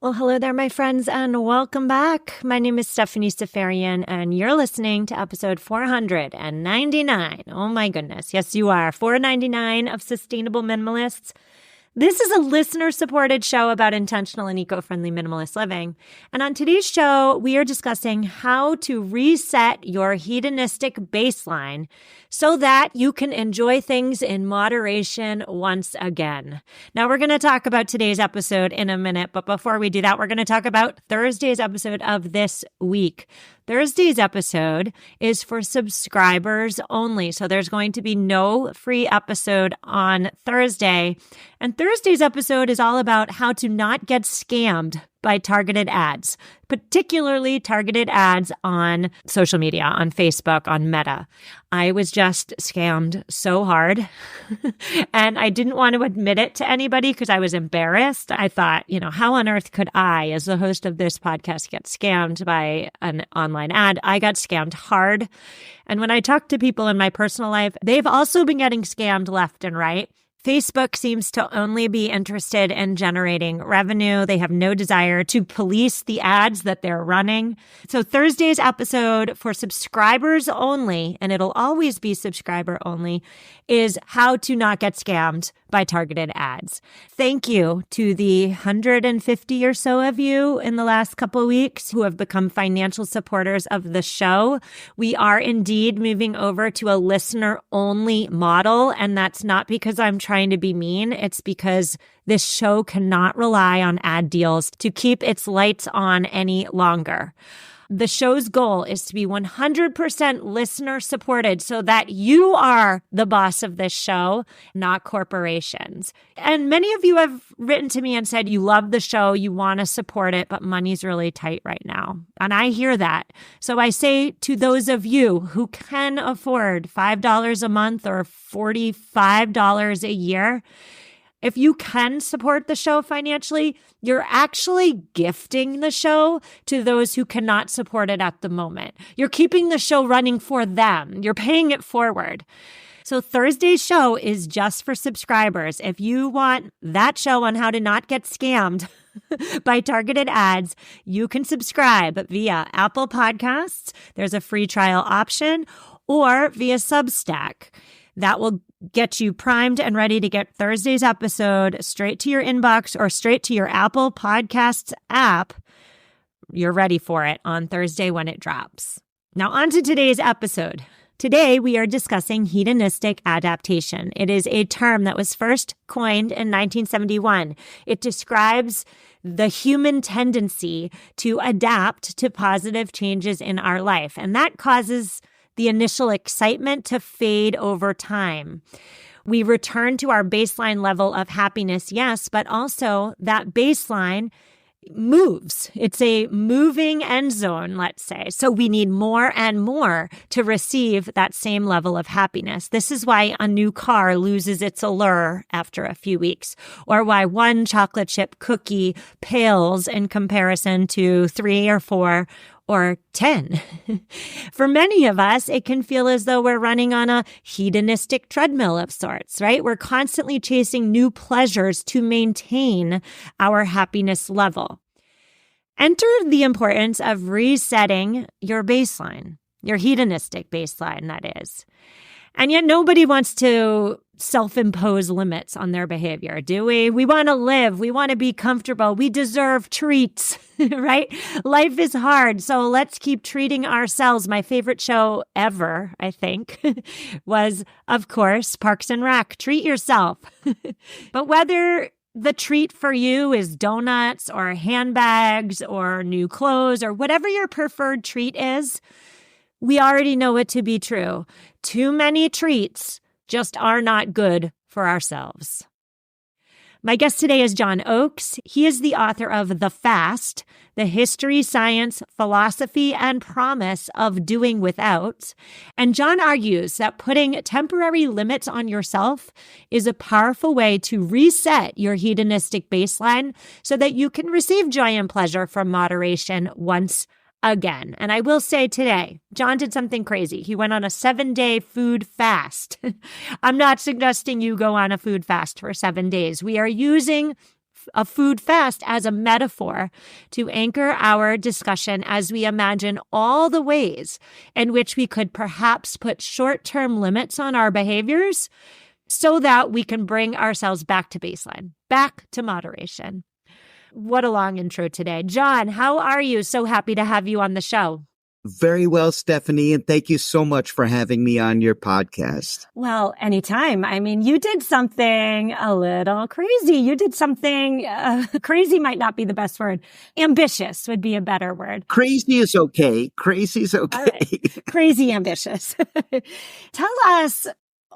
Well, hello there, my friends, and welcome back. My name is Stephanie Safarian, and you're listening to episode 499. Oh my goodness. Yes, you are. 499 of Sustainable Minimalists. This is a listener-supported show about intentional and eco-friendly minimalist living. And on today's show, we are discussing how to reset your hedonistic baseline so that you can enjoy things in moderation once again. Now, we're going to talk about today's episode in a minute, but before we do that, we're going to talk about Thursday's episode of this week. Thursday's episode is for subscribers only, so there's going to be no free episode on Thursday. And Thursday's episode is all about how to not get scammed by targeted ads, particularly targeted ads on social media, on Facebook, on Meta. I was just scammed so hard and I didn't want to admit it to anybody because I was embarrassed. I thought, how on earth could I, as the host of this podcast, get scammed by an online ad? I got scammed hard. And when I talk to people in my personal life, they've also been getting scammed left and right. Facebook seems to only be interested in generating revenue. They have no desire to police the ads that they're running. So Thursday's episode for subscribers only, and it'll always be subscriber only, is how to not get scammed by targeted ads. Thank you to the 150 or so of you in the last couple of weeks who have become financial supporters of the show. We are indeed moving over to a listener-only model, and that's not because I'm trying to be mean. It's because this show cannot rely on ad deals to keep its lights on any longer. The show's goal is to be 100% listener supported so that you are the boss of this show, not corporations. And many of you have written to me and said you love the show, you want to support it, but money's really tight right now. And I hear that. So I say to those of you who can afford $5 a month or $45 a year, if you can support the show financially, you're actually gifting the show to those who cannot support it at the moment. You're keeping the show running for them. You're paying it forward. So Thursday's show is just for subscribers. If you want that show on how to not get scammed by targeted ads, you can subscribe via Apple Podcasts. There's a free trial option, or via Substack. That will get you primed and ready to get Thursday's episode straight to your inbox or straight to your Apple Podcasts app. You're ready for it on Thursday when it drops. Now on to today's episode. Today, we are discussing hedonistic adaptation. It is a term that was first coined in 1971. It describes the human tendency to adapt to positive changes in our life, and that causes the initial excitement to fade over time. We return to our baseline level of happiness, yes, but also that baseline moves. It's a moving end zone, let's say. So we need more and more to receive that same level of happiness. This is why a new car loses its allure after a few weeks, or why one chocolate chip cookie pales in comparison to 3 or 4 or 10. For many of us, it can feel as though we're running on a hedonistic treadmill of sorts, right? We're constantly chasing new pleasures to maintain our happiness level. Enter the importance of resetting your baseline, your hedonistic baseline, that is. And yet nobody wants to self-impose limits on their behavior, do we? We want to live. We want to be comfortable. We deserve treats, right? Life is hard, so let's keep treating ourselves. My favorite show ever, I think, was, of course, Parks and Rec. Treat yourself. But whether the treat for you is donuts or handbags or new clothes or whatever your preferred treat is, we already know it to be true. Too many treats just are not good for ourselves. My guest today is John Oakes. He is the author of The Fast, The History, Science, Philosophy, and Promise of Doing Without. And John argues that putting temporary limits on yourself is a powerful way to reset your hedonistic baseline so that you can receive joy and pleasure from moderation once again. And I will say today, John did something crazy. He went on a 7-day food fast. I'm not suggesting you go on a food fast for 7 days. We are using a food fast as a metaphor to anchor our discussion as we imagine all the ways in which we could perhaps put short-term limits on our behaviors so that we can bring ourselves back to baseline, back to moderation. What a long intro today. John, how are you? So happy to have you on the show. Very well, Stephanie, and thank you so much for having me on your podcast. Well, anytime. I mean, you did something a little crazy. You did something, crazy might not be the best word. Ambitious would be a better word. Crazy is okay. Crazy is okay. All right. Crazy ambitious. Tell us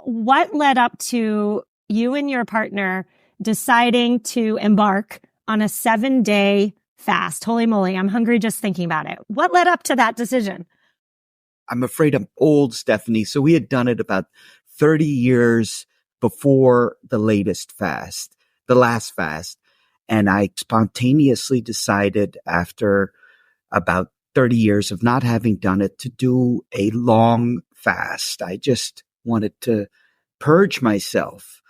what led up to you and your partner deciding to embark on a 7-day fast. Holy moly, I'm hungry just thinking about it. What led up to that decision? I'm afraid I'm old, Stephanie. So we had done it about 30 years before the latest fast, the last fast. And I spontaneously decided after about 30 years of not having done it to do a long fast. I just wanted to purge myself.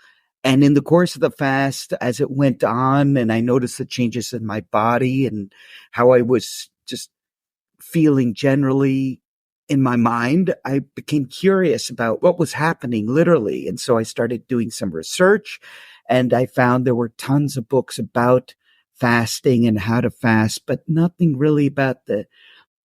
And in the course of the fast, as it went on, and I noticed the changes in my body and how I was just feeling generally in my mind, I became curious about what was happening literally. And so I started doing some research, and I found there were tons of books about fasting and how to fast, but nothing really about the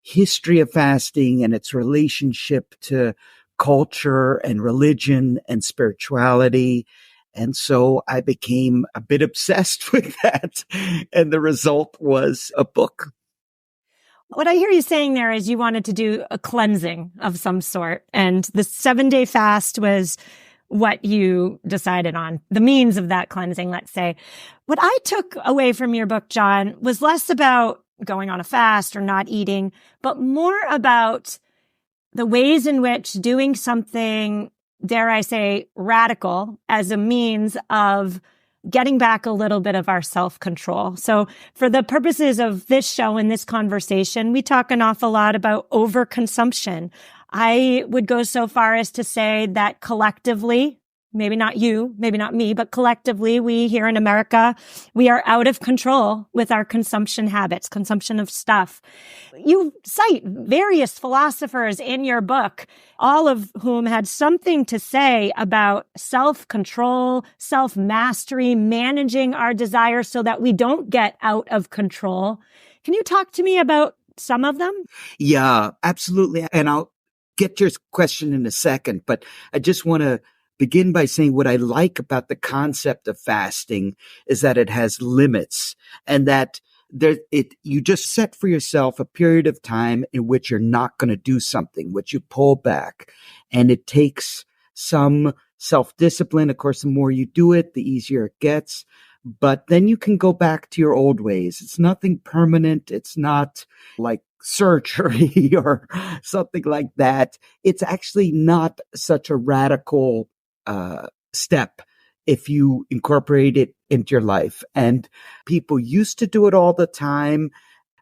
history of fasting and its relationship to culture and religion and spirituality. And so I became a bit obsessed with that. And the result was a book. What I hear you saying there is you wanted to do a cleansing of some sort. And the 7-day fast was what you decided on, the means of that cleansing, let's say. What I took away from your book, John, was less about going on a fast or not eating, but more about the ways in which doing something, dare I say, radical as a means of getting back a little bit of our self-control. So for the purposes of this show and this conversation, we talk an awful lot about overconsumption. I would go so far as to say that collectively, maybe not you, maybe not me, but collectively, we here in America, we are out of control with our consumption habits, consumption of stuff. You cite various philosophers in your book, all of whom had something to say about self-control, self-mastery, managing our desires so that we don't get out of control. Can you talk to me about some of them? Yeah, absolutely. And I'll get your question in a second, but I just want to begin by saying what I like about the concept of fasting is that it has limits, and that you just set for yourself a period of time in which you're not going to do something, which you pull back. And it takes some self-discipline. Of course, the more you do it, the easier it gets. But then you can go back to your old ways. It's nothing permanent. It's not like surgery or something like that. It's actually not such a radical step if you incorporate it into your life. And people used to do it all the time.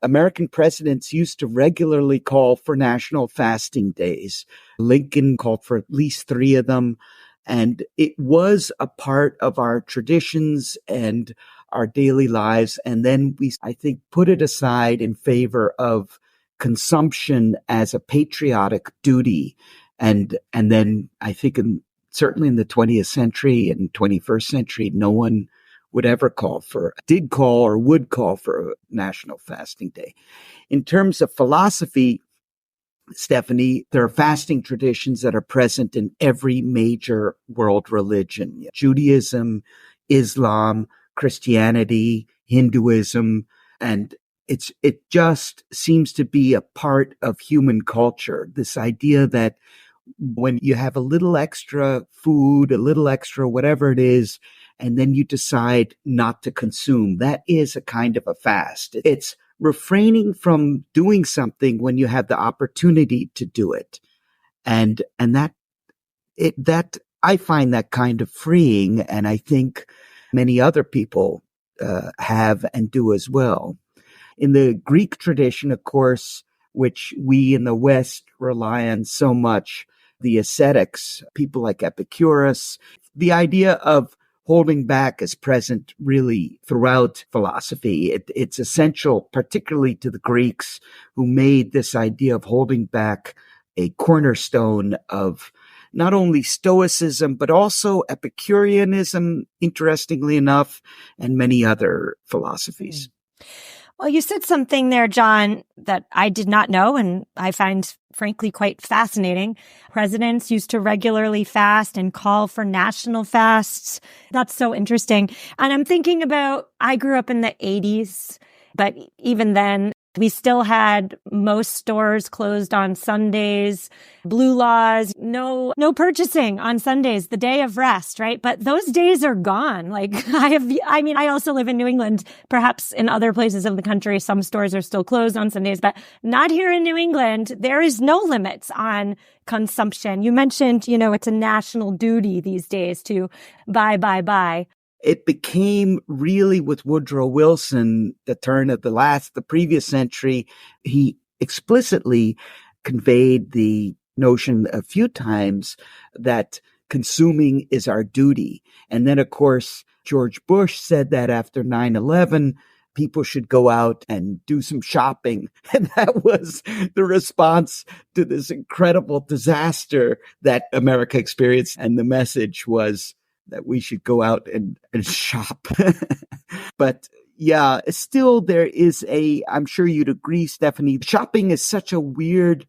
American presidents used to regularly call for national fasting days. Lincoln called for at least 3 of them. And it was a part of our traditions and our daily lives. And then we, I think, put it aside in favor of consumption as a patriotic duty. And then I think certainly in the 20th century and 21st century, no one would ever did call or would call for a national fasting day. In terms of philosophy, Stephanie, there are fasting traditions that are present in every major world religion: Judaism, Islam, Christianity, Hinduism, and it just seems to be a part of human culture. This idea that when you have a little extra food, a little extra whatever it is, and then you decide not to consume, that is a kind of a fast. It's refraining from doing something when you have the opportunity to do it. And that I find that kind of freeing, and I think many other people have and do as well. In the Greek tradition, of course, which we in the West rely on so much, the ascetics, people like Epicurus, the idea of holding back is present really throughout philosophy. It's essential, particularly to the Greeks, who made this idea of holding back a cornerstone of not only Stoicism, but also Epicureanism, interestingly enough, and many other philosophies. Well, you said something there, John, that I did not know, and I find, frankly, quite fascinating. Presidents used to regularly fast and call for national fasts. That's so interesting. And I'm thinking about, I grew up in the 80s, but even then, we still had most stores closed on Sundays, blue laws, no purchasing on Sundays, the day of rest, right? But those days are gone. Like I also live in New England. Perhaps in other places of the country, some stores are still closed on Sundays, but not here in New England. There is no limits on consumption. You mentioned, it's a national duty these days to buy. It became really with Woodrow Wilson, the turn of the previous century. He explicitly conveyed the notion a few times that consuming is our duty. And then, of course, George Bush said that after 9/11, people should go out and do some shopping. And that was the response to this incredible disaster that America experienced. And the message was that we should go out and shop. But yeah, still there is I'm sure you'd agree, Stephanie, shopping is such a weird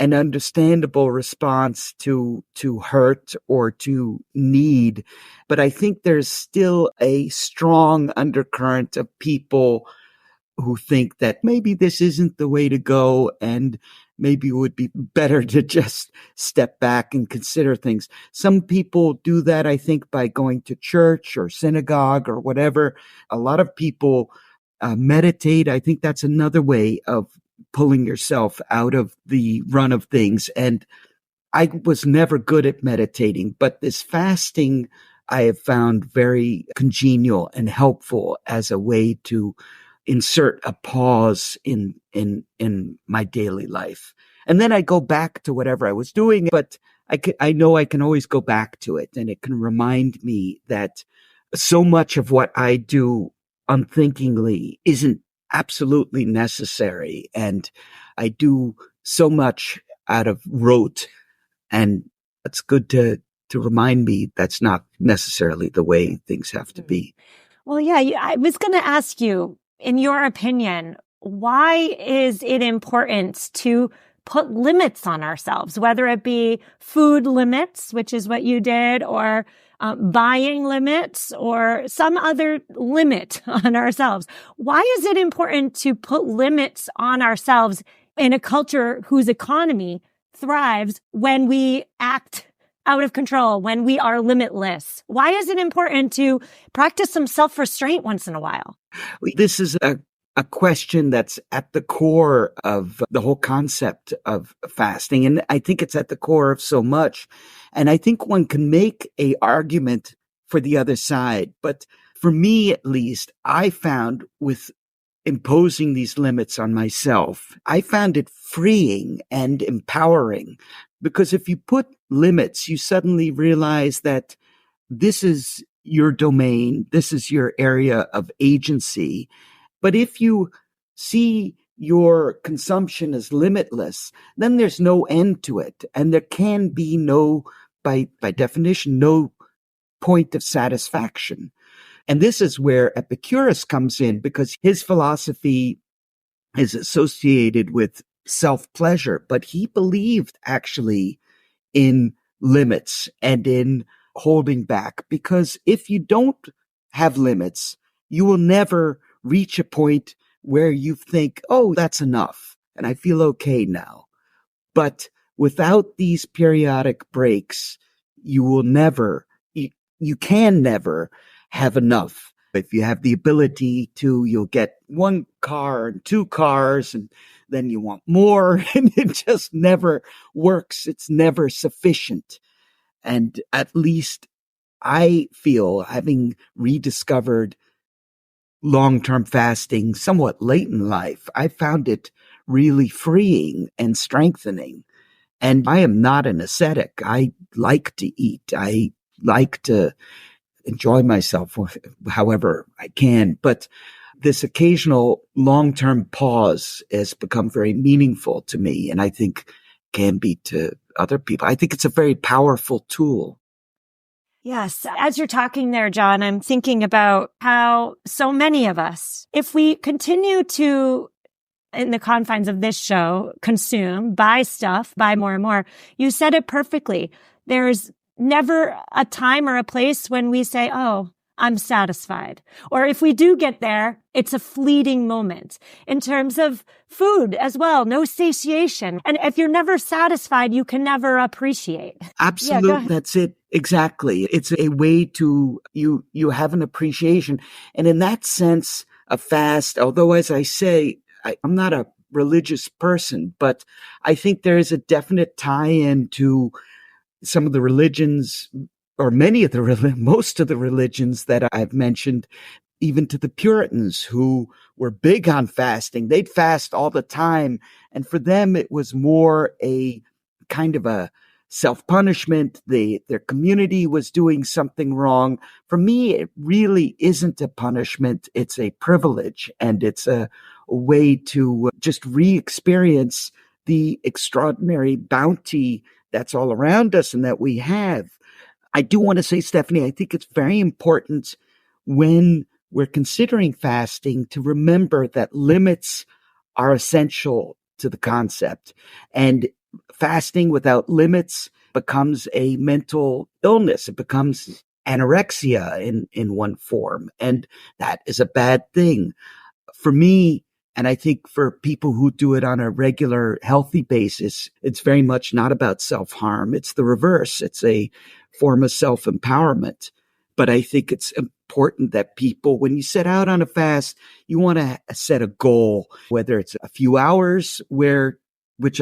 and understandable response to hurt or to need. But I think there's still a strong undercurrent of people who think that maybe this isn't the way to go, and maybe it would be better to just step back and consider things. Some people do that, I think, by going to church or synagogue or whatever. A lot of people meditate. I think that's another way of pulling yourself out of the run of things. And I was never good at meditating, but this fasting I have found very congenial and helpful as a way to insert a pause in my daily life. And then I go back to whatever I was doing, but I know I can always go back to it, and it can remind me that so much of what I do unthinkingly isn't absolutely necessary. And I do so much out of rote, and it's good to remind me that's not necessarily the way things have to be. Well, yeah, I was going to ask you, in your opinion, why is it important to put limits on ourselves, whether it be food limits, which is what you did, or buying limits, or some other limit on ourselves? Why is it important to put limits on ourselves in a culture whose economy thrives when we act out of control, when we are limitless? Why is it important to practice some self-restraint once in a while? This is a question that's at the core of the whole concept of fasting. And I think it's at the core of so much. And I think one can make an argument for the other side. But for me, at least, I found with imposing these limits on myself, I found it freeing and empowering. Because if you put limits, you suddenly realize that this is your domain, this is your area of agency. But if you see your consumption as limitless, then there's no end to it. And there can be no, by definition, no point of satisfaction. And this is where Epicurus comes in, because his philosophy is associated with self-pleasure, but he believed actually in limits and in holding back, because if you don't have limits, you will never reach a point where you think, oh, that's enough, and I feel okay now. But without these periodic breaks, you will never, you can never have enough. If you have the ability to, you'll get one car and two cars, and then you want more, and it just never works. It's never sufficient. And at least I feel, having rediscovered long-term fasting somewhat late in life, I found it really freeing and strengthening. And I am not an ascetic. I like to eat. I like to enjoy myself however I can. But this occasional long-term pause has become very meaningful to me, and I think can be to other people. I think it's a very powerful tool. Yes. As you're talking there, John, I'm thinking about how so many of us, if we continue to, in the confines of this show, consume, buy stuff, buy more and more, you said it perfectly. There's never a time or a place when we say, oh, I'm satisfied. Or if we do get there, it's a fleeting moment. In terms of food as well, no satiation. And if you're never satisfied, you can never appreciate. Absolutely. Yeah, that's it. Exactly. It's a way to, you have an appreciation. And in that sense, a fast, although as I say, I'm not a religious person, but I think there is a definite tie-in to some of the religions, or most of the religions that I've mentioned, even to the Puritans who were big on fasting. They'd fast all the time. And for them, it was more a kind of a self-punishment. Their community was doing something wrong. For me, it really isn't a punishment. It's a privilege, and it's a way to just re-experience the extraordinary bounty that's all around us and that we have. I do want to say, Stephanie, I think it's very important when we're considering fasting to remember that limits are essential to the concept. And fasting without limits becomes a mental illness. It becomes anorexia in one form. And that is a bad thing. For me, and I think for people who do it on a regular, healthy basis, it's very much not about self-harm. It's the reverse. It's a form of self-empowerment. But I think it's important that people, when you set out on a fast, you want to set a goal, whether it's a few hours, which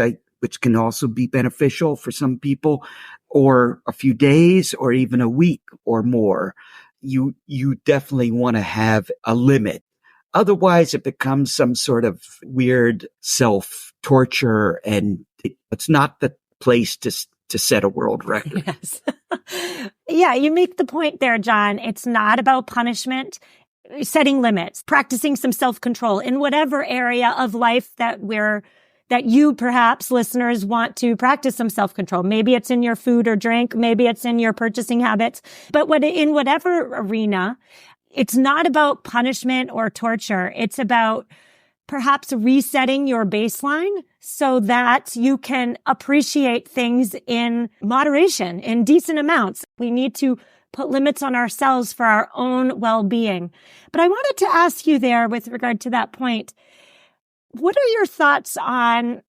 can also be beneficial for some people, or a few days, or even a week or more. You definitely want to have a limit. Otherwise, it becomes some sort of weird self-torture, and it's not the place to set a world record. Yes. Yeah, you make the point there, John. It's not about punishment, setting limits, practicing some self-control in whatever area of life that you perhaps listeners want to practice some self-control. Maybe it's in your food or drink. Maybe it's in your purchasing habits. But in whatever arena, it's not about punishment or torture. It's about perhaps resetting your baseline so that you can appreciate things in moderation, in decent amounts. We need to put limits on ourselves for our own well-being. But I wanted to ask you there with regard to that point, what are your thoughts on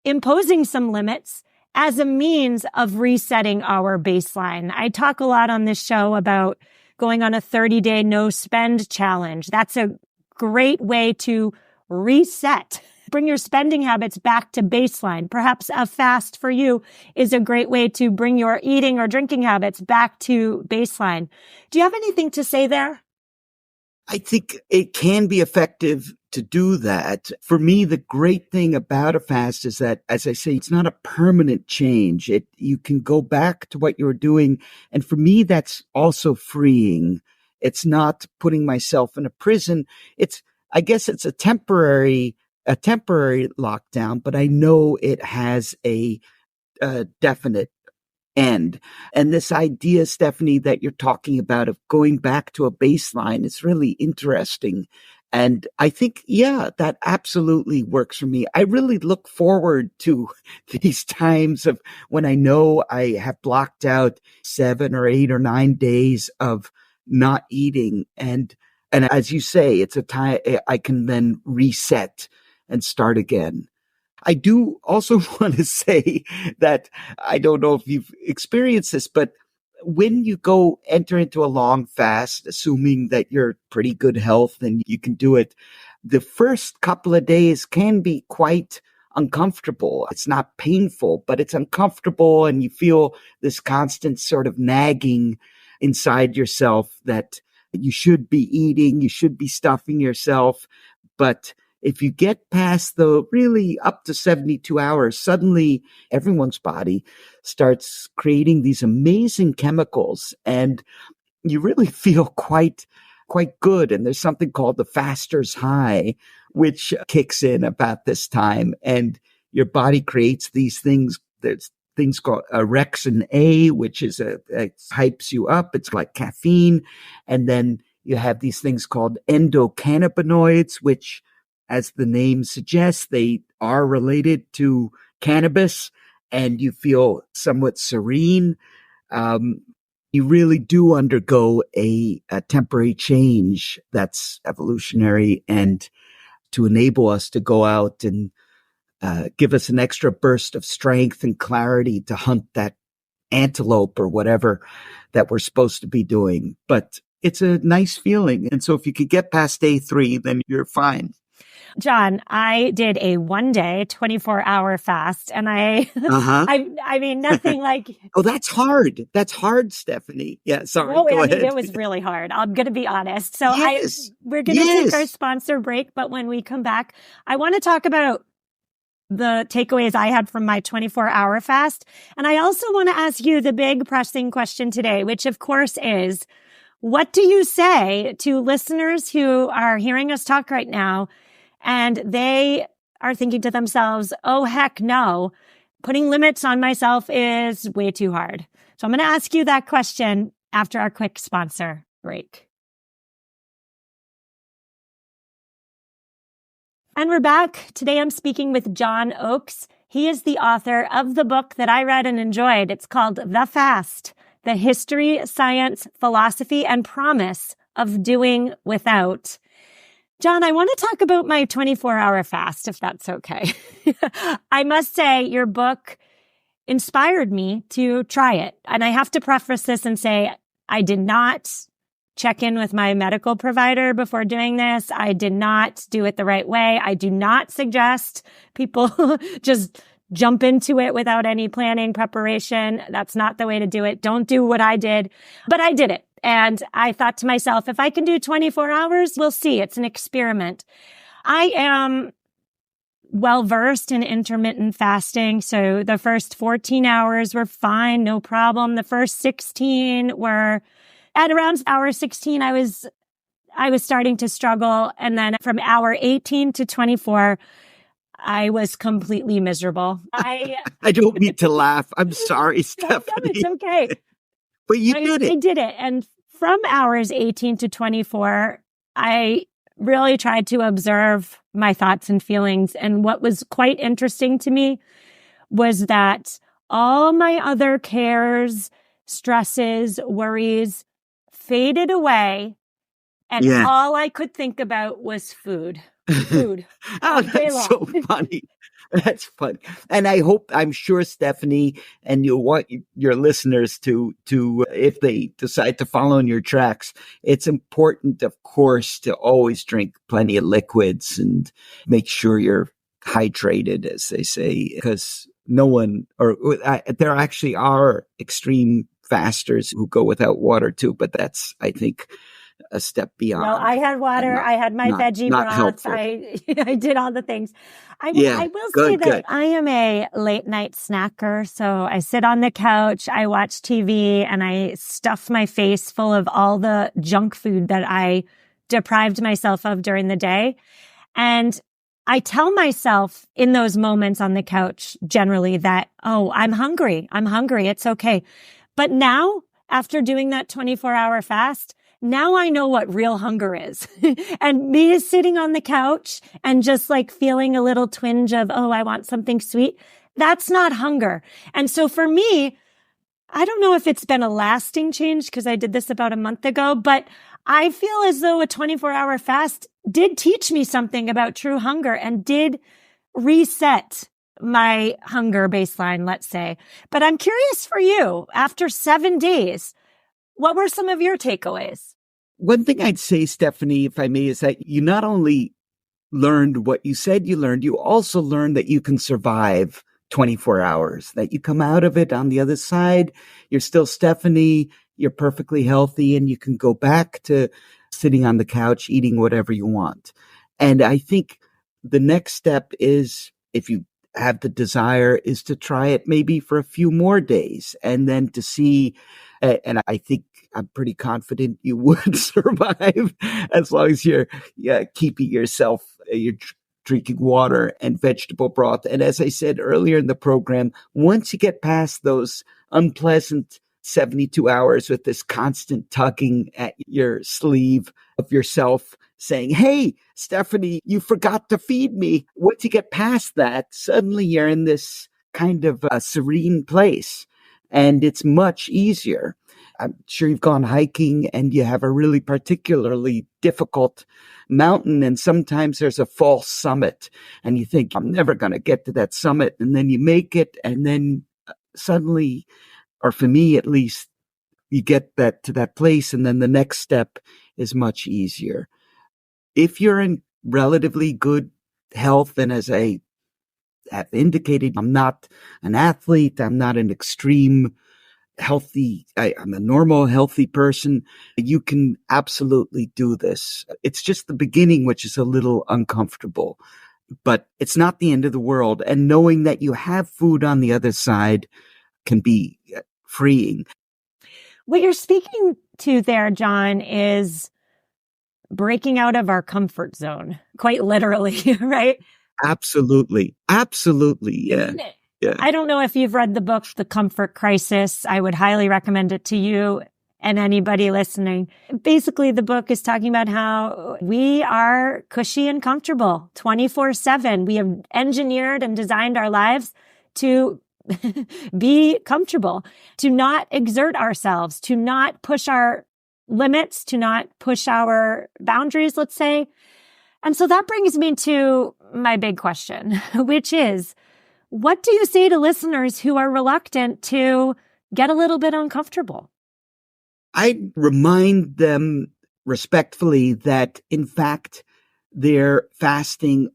imposing some limits as a means of resetting our baseline? I talk a lot on this show about going on a 30-day no-spend challenge. That's a great way to reset. Bring your spending habits back to baseline. Perhaps a fast for you is a great way to bring your eating or drinking habits back to baseline. Do you have anything to say there? I think it can be effective to do that. For me, the great thing about a fast is that, as I say, it's not a permanent change. You can go back to what you were doing. And for me, that's also freeing. It's not putting myself in a prison. I guess it's a temporary lockdown, but I know it has a definite end. And this idea, Stephanie, that you're talking about of going back to a baseline is really interesting. And I think, yeah, that absolutely works for me. I really look forward to these times of when I know I have blocked out 7 or 8 or 9 days of not eating. And as you say, it's a time I can then reset and start again. I do also want to say that I don't know if you've experienced this, but when you enter into a long fast, assuming that you're pretty good health and you can do it, the first couple of days can be quite uncomfortable. It's not painful, but it's uncomfortable, and you feel this constant sort of nagging inside yourself that you should be eating, you should be stuffing yourself. But if you get past the really up to 72 hours, suddenly everyone's body starts creating these amazing chemicals. And you really feel quite good. And there's something called the faster's high, which kicks in about this time. And your body creates these things. There's things called orexin A, which is it hypes you up. It's like caffeine. And then you have these things called endocannabinoids, which, as the name suggests, they are related to cannabis, and you feel somewhat serene. You really do undergo a temporary change that's evolutionary, and to enable us to go out and give us an extra burst of strength and clarity to hunt that antelope or whatever that we're supposed to be doing. But it's a nice feeling. And so if you could get past day 3, then you're fine. John, I did a 1-day, 24-hour fast, and I mean, nothing like. Oh, that's hard. That's hard, Stephanie. Yeah, sorry. Go ahead. It was really hard. I'm going to be honest. So yes. We're going to take our sponsor break, but when we come back, I want to talk about the takeaways I had from my 24-hour fast. And I also want to ask you the big pressing question today, which of course is, what do you say to listeners who are hearing us talk right now and they are thinking to themselves, oh, heck no, putting limits on myself is way too hard? So I'm going to ask you that question after our quick sponsor break. And we're back. Today I'm speaking with John Oakes. He is the author of the book that I read and enjoyed. It's called The Fast: The History, Science, Philosophy, and Promise of Doing Without. John, I want to talk about my 24-hour fast, if that's okay. I must say your book inspired me to try it. And I have to preface this and say I did not check in with my medical provider before doing this. I did not do it the right way. I do not suggest people just jump into it without any planning, preparation. That's not the way to do it. Don't do what I did, but I did it. And I thought to myself, if I can do 24 hours, we'll see. It's an experiment. I am well-versed in intermittent fasting. So the first 14 hours were fine, no problem. The first 16 were at around hour 16, I was starting to struggle. And then from hour 18 to 24, I was completely miserable. I don't mean to laugh. I'm sorry, Stephanie. No, it's okay. But you did it. I did it. And from hours 18 to 24, I really tried to observe my thoughts and feelings. And what was quite interesting to me was that all my other cares, stresses, worries faded away. And all I could think about was food. Food. Oh, that's so funny. That's fun. And I'm sure, Stephanie, and you'll want your listeners to, if they decide to follow in your tracks, it's important, of course, to always drink plenty of liquids and make sure you're hydrated, as they say, because there actually are extreme fasters who go without water too, but that's, I think, a step beyond. Well, I had water. I had my veggie broth. I did all the things. I will say that I am a late night snacker. So I sit on the couch, I watch TV, and I stuff my face full of all the junk food that I deprived myself of during the day. And I tell myself in those moments on the couch generally that, oh, I'm hungry. It's okay. But now, after doing that 24-hour fast, now I know what real hunger is. And me is sitting on the couch and just like feeling a little twinge of, oh, I want something sweet. That's not hunger. And so for me, I don't know if it's been a lasting change because I did this about a month ago, but I feel as though a 24-hour fast did teach me something about true hunger and did reset my hunger baseline, let's say. But I'm curious for you, after 7 days, what were some of your takeaways? One thing I'd say, Stephanie, if I may, is that you not only learned what you said you learned, you also learned that you can survive 24 hours, that you come out of it on the other side. You're still Stephanie, you're perfectly healthy, and you can go back to sitting on the couch, eating whatever you want. And I think the next step is, if you have the desire, is to try it maybe for a few more days and then to see And I think I'm pretty confident you would survive as long as you're keeping yourself, you're drinking water and vegetable broth. And as I said earlier in the program, once you get past those unpleasant 72 hours with this constant tugging at your sleeve of yourself saying, hey, Stephanie, you forgot to feed me. Once you get past that, suddenly you're in this kind of a serene place and it's much easier. I'm sure you've gone hiking and you have a really particularly difficult mountain and sometimes there's a false summit and you think, I'm never going to get to that summit. And then you make it and then suddenly, or for me at least, you get that to that place and then the next step is much easier. If you're in relatively good health, and as I have indicated, I'm not an athlete, I'm not an extreme healthy, I'm a normal, healthy person. You can absolutely do this. It's just the beginning, which is a little uncomfortable, but it's not the end of the world. And knowing that you have food on the other side can be freeing. What you're speaking to there, John, is breaking out of our comfort zone, quite literally, right? Absolutely. Absolutely. Yeah. Yeah. I don't know if you've read the book, The Comfort Crisis. I would highly recommend it to you and anybody listening. Basically, the book is talking about how we are cushy and comfortable 24/7. We have engineered and designed our lives to be comfortable, to not exert ourselves, to not push our limits, to not push our boundaries, let's say. And so that brings me to my big question, which is, what do you say to listeners who are reluctant to get a little bit uncomfortable? I remind them respectfully that, in fact, they're fasting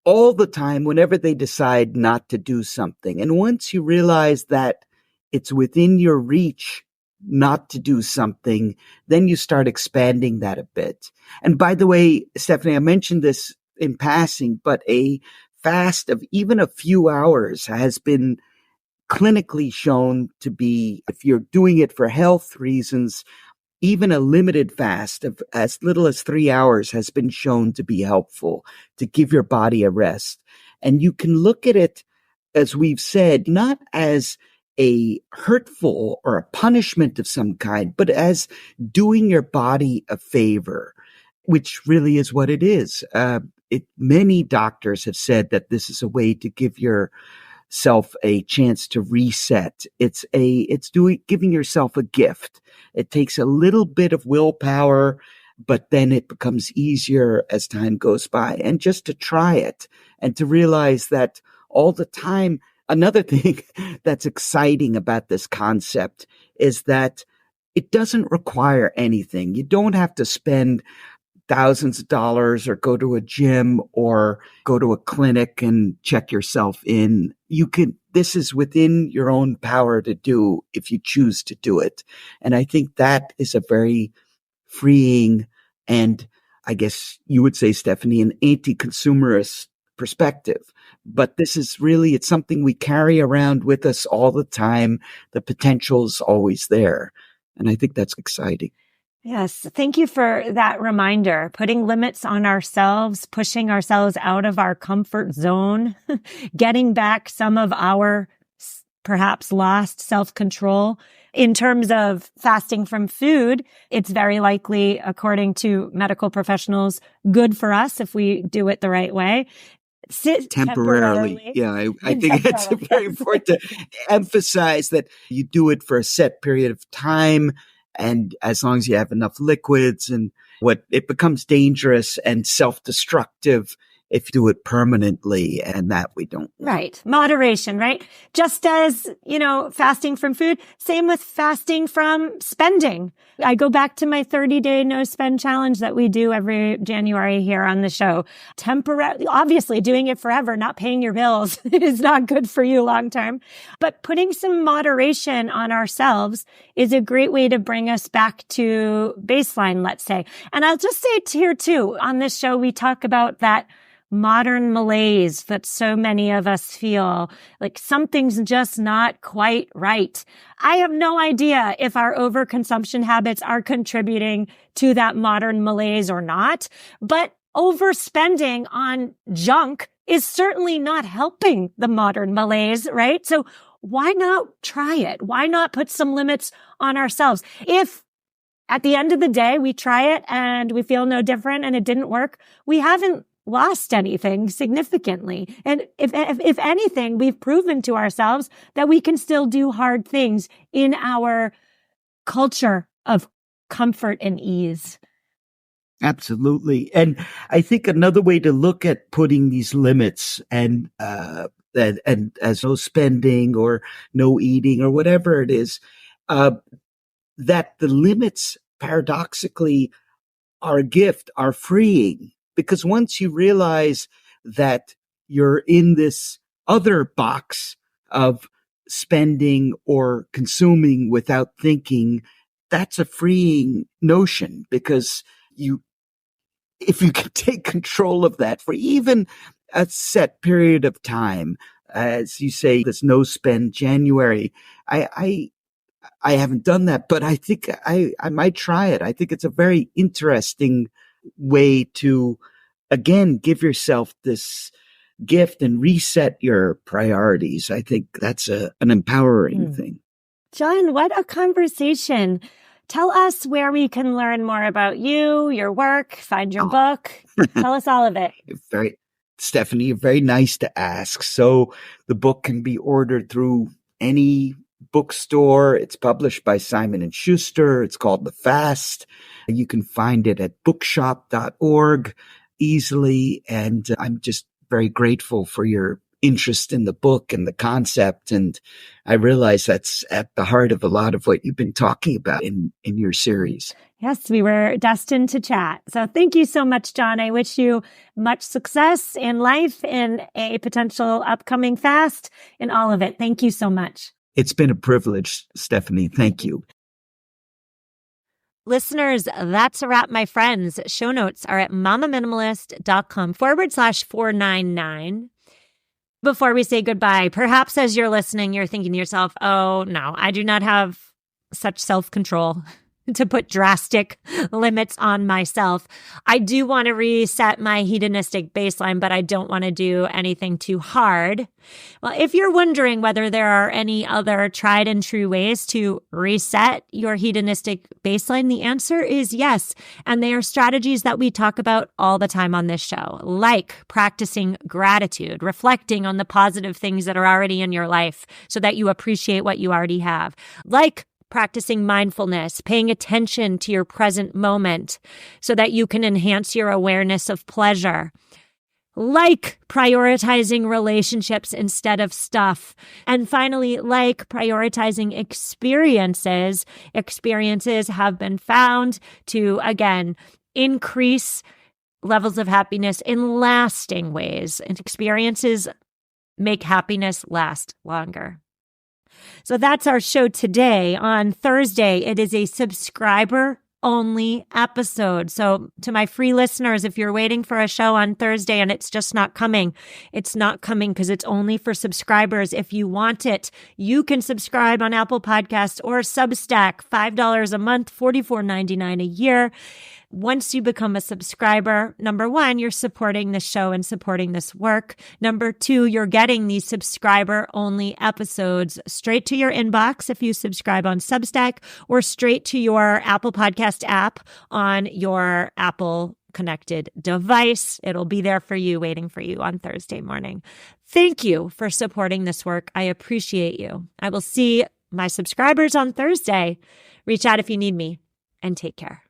all the time whenever they decide not to do something. And once you realize that it's within your reach not to do something, then you start expanding that a bit. And by the way, Stephanie, I mentioned this in passing, but a fast of even a few hours has been clinically shown to be, if you're doing it for health reasons, even a limited fast of as little as 3 hours has been shown to be helpful to give your body a rest. And you can look at it, as we've said, not as a hurtful or a punishment of some kind, but as doing your body a favor, which really is what it is. Many doctors have said that this is a way to give yourself a chance to reset. It's giving yourself a gift. It takes a little bit of willpower, but then it becomes easier as time goes by. And just to try it and to realize that all the time. Another thing that's exciting about this concept is that it doesn't require anything. You don't have to spend thousands of dollars or go to a gym or go to a clinic and check yourself in. This is within your own power to do if you choose to do it. And I think that is a very freeing and, I guess you would say, Stephanie, an anti-consumerist perspective. But this is really, it's something we carry around with us all the time. The potential is always there. And I think that's exciting. Yes. Thank you for that reminder. Putting limits on ourselves, pushing ourselves out of our comfort zone, getting back some of our perhaps lost self-control. In terms of fasting from food, it's very likely, according to medical professionals, good for us if we do it the right way. Temporarily. Yeah, I think it's very important to emphasize that you do it for a set period of time. And as long as you have enough liquids, and it becomes dangerous and self-destructive if you do it permanently, and that we don't want. Right. Moderation, right? Just as, fasting from food, same with fasting from spending. I go back to my 30-day no spend challenge that we do every January here on the show. Obviously doing it forever, not paying your bills is not good for you long term, but putting some moderation on ourselves is a great way to bring us back to baseline, let's say. And I'll just say here too, on this show, we talk about that modern malaise that so many of us feel, like something's just not quite right. I have no idea if our overconsumption habits are contributing to that modern malaise or not, but overspending on junk is certainly not helping the modern malaise, right? So why not try it? Why not put some limits on ourselves? If at the end of the day, we try it and we feel no different and it didn't work, we haven't lost anything significantly. And if anything, we've proven to ourselves that we can still do hard things in our culture of comfort and ease. Absolutely. And I think another way to look at putting these limits and as no spending or no eating or whatever it is, that the limits paradoxically are a gift, are freeing. Because once you realize that you're in this other box of spending or consuming without thinking, that's a freeing notion, because if you can take control of that for even a set period of time, as you say, there's no spend January. I haven't done that, but I think I might try it. I think it's a very interesting way to, again, give yourself this gift and reset your priorities. I think that's an empowering thing. John, what a conversation. Tell us where we can learn more about you, your work, find your book. Tell us all of it. Stephanie, you're very nice to ask. So the book can be ordered through any bookstore. It's published by Simon & Schuster. It's called The Fast. You can find it at bookshop.org easily. And I'm just very grateful for your interest in the book and the concept. And I realize that's at the heart of a lot of what you've been talking about in your series. Yes, we were destined to chat. So thank you so much, John. I wish you much success in life, in a potential upcoming fast, in all of it. Thank you so much. It's been a privilege, Stephanie. Thank you. Listeners, that's a wrap, my friends. Show notes are at MamaMinimalist.com/499. Before we say goodbye, perhaps as you're listening, you're thinking to yourself, oh, no, I do not have such self-control to put drastic limits on myself. I do want to reset my hedonistic baseline, but I don't want to do anything too hard. Well, if you're wondering whether there are any other tried and true ways to reset your hedonistic baseline, the answer is yes. And they are strategies that we talk about all the time on this show, like practicing gratitude, reflecting on the positive things that are already in your life so that you appreciate what you already have, like practicing mindfulness, paying attention to your present moment so that you can enhance your awareness of pleasure, like prioritizing relationships instead of stuff. And finally, like prioritizing experiences. Experiences have been found to, again, increase levels of happiness in lasting ways. And experiences make happiness last longer. So that's our show today. On Thursday, it is a subscriber-only episode. So to my free listeners, if you're waiting for a show on Thursday and it's just not coming, it's not coming because it's only for subscribers. If you want it, you can subscribe on Apple Podcasts or Substack, $5 a month, $44.99 a year. Once you become a subscriber, number one, you're supporting the show and supporting this work. Number two, you're getting these subscriber-only episodes straight to your inbox if you subscribe on Substack, or straight to your Apple Podcast app on your Apple connected device. It'll be there for you, waiting for you on Thursday morning. Thank you for supporting this work. I appreciate you. I will see my subscribers on Thursday. Reach out if you need me, and take care.